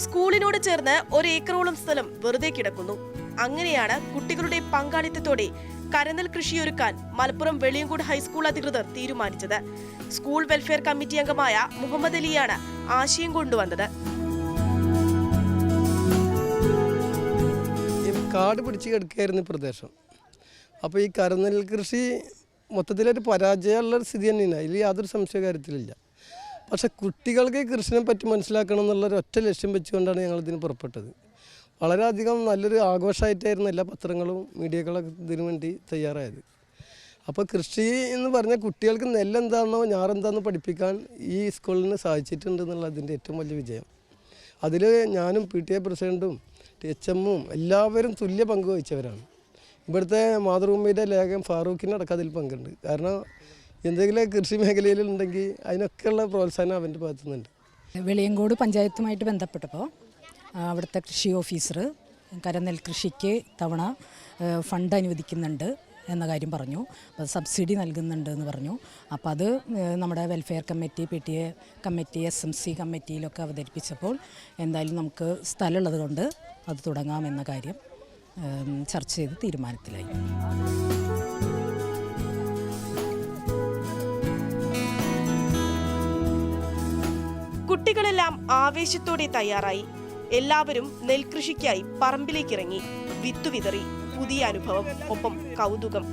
സ്കൂളിനോട് ചേർന്ന് 1 ഏക്കറോളം സ്ഥലം വെറുതെ കിടക്കുന്നു. അങ്ങനെയാണ് കുട്ടികളുടെ പങ്കാളിത്തത്തോടെ കരനെൽ കൃഷിയൊരുക്കാൻ മലപ്പുറം വെളിയങ്കോട് ഹൈസ്കൂൾ അധികൃതർ തീരുമാനിച്ചത്. സ്കൂൾ വെൽഫെയർ കമ്മിറ്റി അംഗമായ മുഹമ്മദ് അലിയാണ് ആശയം കൊണ്ടുവന്നത്. കാട് പിടിച്ച് കിടക്കുകയായിരുന്നു പ്രദേശം. അപ്പോൾ ഈ കരനെൽ കൃഷി മൊത്തത്തിലൊരു പരാജയമുള്ള സ്ഥിതി തന്നെയാണ്, അതിൽ യാതൊരു സംശയ കാര്യത്തിലില്ല. പക്ഷേ കുട്ടികൾക്ക് കൃഷിനെ പറ്റി മനസ്സിലാക്കണം എന്നുള്ളൊരു ഒറ്റ ലക്ഷ്യം വെച്ചുകൊണ്ടാണ് ഞങ്ങളിതിന് പുറപ്പെട്ടത്. വളരെയധികം നല്ലൊരു ആഘോഷമായിട്ടായിരുന്നു എല്ലാ പത്രങ്ങളും മീഡിയകളൊക്കെ ഇതിനു വേണ്ടി തയ്യാറായത്. അപ്പോൾ കൃഷി എന്ന് പറഞ്ഞാൽ കുട്ടികൾക്ക് നെല്ലെന്താണെന്നോ ഞാറെന്താണെന്നോ പഠിപ്പിക്കാൻ ഈ സ്കൂളിന് സാധിച്ചിട്ടുണ്ട് എന്നുള്ളതിൻ്റെ ഏറ്റവും വലിയ വിജയം. അതിൽ ഞാനും PTA പ്രസിഡൻറ്റും THM-ഉം എല്ലാവരും തുല്യ പങ്ക് വഹിച്ചവരാണ്. ഇവിടുത്തെ മാതൃഭൂമിയുടെ ലേഖകൻ ഫാറൂഖിനടക്കം അതിൽ പങ്കുണ്ട്. കാരണം എന്തെങ്കിലും കൃഷി മേഖലയിലുണ്ടെങ്കിൽ അതിനൊക്കെയുള്ള പ്രോത്സാഹനം അവൻ്റെ ഭാഗത്തു നിന്നുണ്ട്. വെളിയങ്കോട് പഞ്ചായത്തുമായിട്ട് ബന്ധപ്പെട്ടപ്പോൾ അവിടുത്തെ കൃഷി ഓഫീസർ കരനെൽ കൃഷിക്ക് തവണ ഫണ്ട് അനുവദിക്കുന്നുണ്ട് എന്ന കാര്യം പറഞ്ഞു. അപ്പോൾ സബ്സിഡി നൽകുന്നുണ്ട് എന്ന് പറഞ്ഞു. അപ്പോൾ അത് നമ്മുടെ welfare committee, PTA committee, SMC കമ്മിറ്റിയിലൊക്കെ അവതരിപ്പിച്ചപ്പോൾ എന്തായാലും നമുക്ക് സ്ഥലമുള്ളത് കൊണ്ട് അത് തുടങ്ങാമെന്ന കാര്യം ചർച്ച ചെയ്ത് തീരുമാനത്തിലായി. കുട്ടികളെല്ലാം ആവേശത്തോടെ തയ്യാറായി. എല്ലാവരും നെൽകൃഷിക്കായി പറമ്പിലേക്കിറങ്ങി. വിത്തു വിതറി. പുതിയ അനുഭവം, ഒപ്പം കൗതുകം.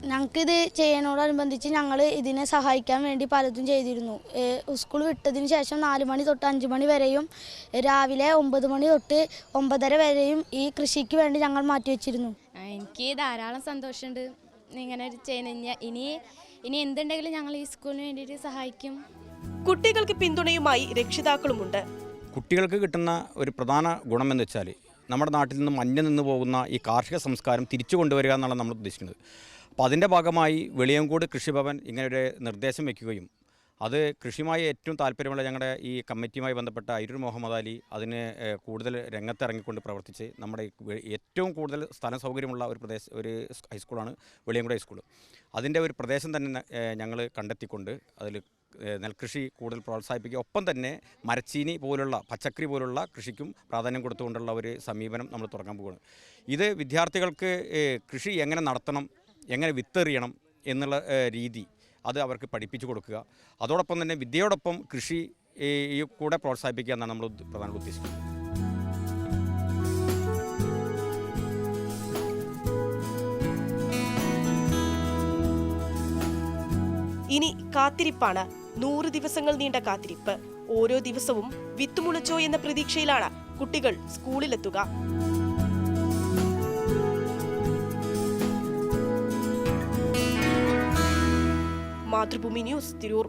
ഞങ്ങൾക്കിത് ചെയ്യുന്നതോടനുബന്ധിച്ച് ഞങ്ങൾ ഇതിനെ സഹായിക്കാൻ വേണ്ടി പലതും ചെയ്തിരുന്നു. സ്കൂൾ വിട്ടതിന് ശേഷം 4 മണി തൊട്ട് 5 മണി വരെയും രാവിലെ 9 മണി തൊട്ട് 9:30 വരെയും ഈ കൃഷിക്ക് വേണ്ടി ഞങ്ങൾ മാറ്റിവെച്ചിരുന്നു. എനിക്ക് ധാരാളം സന്തോഷമുണ്ട് ഇങ്ങനെ ചെയ്യുന്ന. ഇനി എന്തുണ്ടെങ്കിലും ഞങ്ങൾ ഈ സ്കൂളിന് വേണ്ടിയിട്ട് സഹായിക്കും. കുട്ടികൾക്ക് പിന്തുണയുമായി രക്ഷിതാക്കളുമുണ്ട്. കുട്ടികൾക്ക് കിട്ടുന്ന ഒരു പ്രധാന ഗുണമെന്ന് വെച്ചാൽ നമ്മുടെ നാട്ടിൽ നിന്നും അന്യം നിന്ന് പോകുന്ന ഈ കാർഷിക സംസ്കാരം തിരിച്ചു കൊണ്ടുവരിക എന്നാണ് നമ്മൾ ഉദ്ദേശിക്കുന്നത്. അപ്പോൾ അതിൻ്റെ ഭാഗമായി വെളിയങ്കോട് കൃഷിഭവൻ ഇങ്ങനൊരു നിർദ്ദേശം വയ്ക്കുകയും അത് കൃഷിയുമായി ഏറ്റവും താല്പര്യമുള്ള ഞങ്ങളുടെ ഈ കമ്മിറ്റിയുമായി ബന്ധപ്പെട്ട അയിരൂർ മുഹമ്മദ് അലി അതിന് കൂടുതൽ രംഗത്തിറങ്ങിക്കൊണ്ട് പ്രവർത്തിച്ച് നമ്മുടെ ഏറ്റവും കൂടുതൽ സ്ഥല സൗകര്യമുള്ള ഒരു ഹൈസ്കൂളാണ് വെളിയങ്കോട് ഹൈസ്കൂൾ. അതിൻ്റെ ഒരു പ്രദേശം തന്നെ ഞങ്ങൾ കണ്ടെത്തിക്കൊണ്ട് അതിൽ നെൽകൃഷി കൂടുതൽ പ്രോത്സാഹിപ്പിക്കുക, ഒപ്പം തന്നെ മരച്ചീനി പോലുള്ള പച്ചക്കറി പോലുള്ള കൃഷിക്കും പ്രാധാന്യം കൊടുത്തുകൊണ്ടുള്ള ഒരു സമീപനം നമ്മൾ തുടങ്ങാൻ പോവുകയാണ്. ഇത് വിദ്യാർത്ഥികൾക്ക് കൃഷി എങ്ങനെ നടത്തണം, എങ്ങനെ വിത്തെറിയണം എന്നുള്ള രീതി അത് അവർക്ക് പഠിപ്പിച്ചു കൊടുക്കുക. അതോടൊപ്പം തന്നെ വിദ്യയോടൊപ്പം കൃഷി കൂടെ പ്രോത്സാഹിപ്പിക്കുക എന്നാണ് നമ്മൾ പ്രധാനമായിട്ട് ഉദ്ദേശിക്കുന്നത്. ഇനി കാത്തിരിപ്പാണ്. 100 ദിവസങ്ങൾ നീണ്ട കാത്തിരിപ്പ്. ഓരോ ദിവസവും വിത്തുമുളച്ചോ എന്ന പ്രതീക്ഷയിലാണ് കുട്ടികൾ സ്കൂളിലെത്തുക. മാതൃഭൂമി ന്യൂസ്, തിരൂർ.